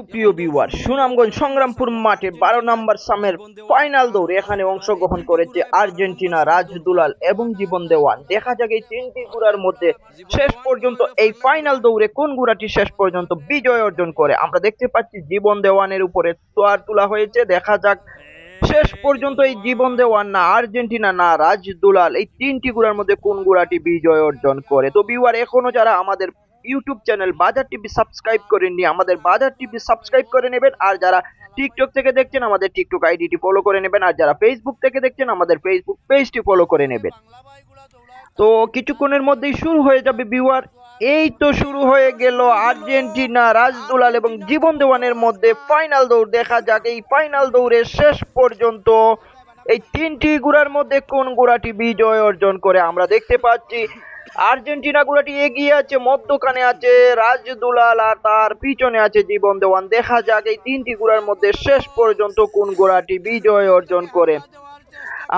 সুপ্রিয় ভিউয়ার, সুনামগঞ্জ সংগ্রামপুর মাঠে 12 নম্বর সামের ফাইনাল দৌড়ে এখানে অংশগ্রহণ করেছে আর্জেন্টিনা, রাজ দুলাল এবং জীবন দেওয়ান। দেখা যাক এই তিনটি ঘোড়ার মধ্যে শেষ পর্যন্ত এই ফাইনাল দৌড়ে কোন ঘোড়াটি শেষ পর্যন্ত বিজয় অর্জন করে। আমরা দেখতে পাচ্ছি জীবন দেওয়ানের উপরে তোয়ার তোলা হয়েছে। দেখা যাক শেষ পর্যন্ত এই জীবন দেওয়ান না আর্জেন্টিনা না রাজ দুলাল, এই তিনটি ঘোড়ার মধ্যে কোন ঘোড়াটি বিজয় অর্জন করে। তো ভিউয়ার, এখনো যারা আমাদের ইউটিউব চ্যানেল বাজার টিভি সাবস্ক্রাইব করেননি, আমাদের বাজার টিভি সাবস্ক্রাইব করে নেবেন। আর যারা টিকটক থেকে দেখছেন, আমাদের টিকটক আইডিটি ফলো করে নেবেন। আর যারা ফেসবুক থেকে দেখছেন, আমাদের ফেসবুক পেজটি ফলো করে নেবেন। তো কিছুক্ষণের মধ্যেই শুরু হয়ে যাবে ভিউয়ার। এই তো শুরু হয়ে গেল আর্জেন্টিনা, রাজ দুলাল এবং জীবন দেওয়ানের মধ্যে ফাইনাল দৌড়। দেখা যাক এই ফাইনাল দৌড়ে শেষ পর্যন্ত এই তিনটি ঘোড়ার মধ্যে কোন ঘোড়াটি বিজয় অর্জন করে। আমরা দেখতে পাচ্ছি আর্জেন্টিনা ঘোড়াটি এগিয়ে আছে, মধ্যখানে আছে রাজ দুলাল আর তার পিছনে আছে জীবন দেওয়ান। দেখা যাক এই তিনটি ঘোড়ার মধ্যে শেষ পর্যন্ত কোন ঘোড়াটি বিজয় অর্জন করে।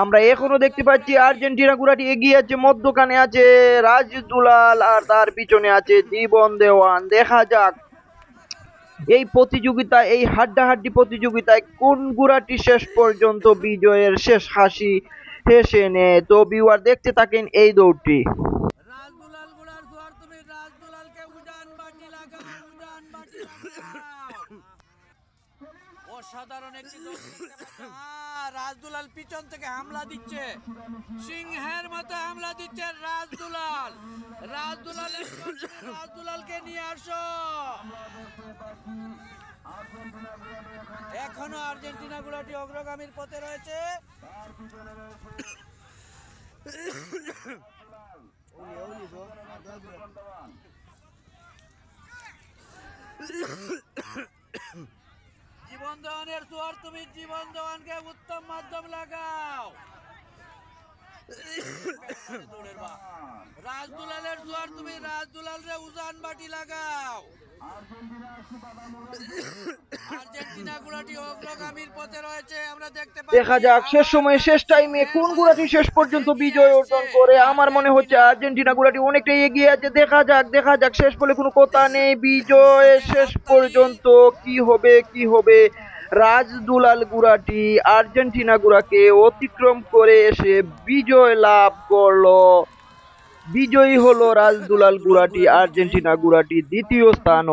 আমরা এখনো দেখতে পাচ্ছি আর্জেন্টিনা ঘোড়াটি এগিয়ে আছে, মধ্যখানে আছে রাজ দুলাল আর তার পিছনে আছে জীবন দেওয়ান। দেখা যাক এই প্রতিযোগিতা, এই হাড্ডাহাড্ডি প্রতিযোগিতায় কোন ঘোড়াটি শেষ পর্যন্ত বিজয়ের শেষ হাসি হেসে নেয়। তো ভিউয়ার, দেখতে থাকেন এই দৌড়টি। অসাধারণ একটি রাজ দুলাল পিছন থেকে হামলা দিচ্ছে, সিংহের মতো হামলা দিচ্ছে রাজ দুলাল। রাজ দুলালকে নিয়ে আসো। এখনো আর্জেন্টিনা ঘোড়াটি অগ্রগামীর পথে রয়েছে। জীবন দেওয়ানের জোয়ার, তুমি জীবন দেওয়ানকে উত্তম মাধ্যম লাগাও। রাজ দুলালের জোয়ার, তুমি রাজ দুলালরে উজান বাটি লাগাও। আর্জেন্টিনা ঘোড়াটি অগ্রগামীর পথে রয়েছে। আমরা দেখতে পাচ্ছি দেখা যাক শেষ সময়ে শেষ টাইমে কোন ঘোড়াটি শেষ পর্যন্ত বিজয় অর্জন করে। আমার মনে হচ্ছে আর্জেন্টিনা ঘোড়াটি অনেকটাই এগিয়ে আছে। দেখা যাক শেষ বলে কোনো কথা নেই, বিজয় শেষ পর্যন্ত কি হবে। রাজ দুলাল ঘোড়াটি আর্জেন্টিনা ঘোড়াকে অতিক্রম করে এসে বিজয় লাভ করলো। বিজয়ী হলো রাজ দুলাল ঘোড়াটি, আর্জেন্টিনা ঘোড়াটি দ্বিতীয় স্থান।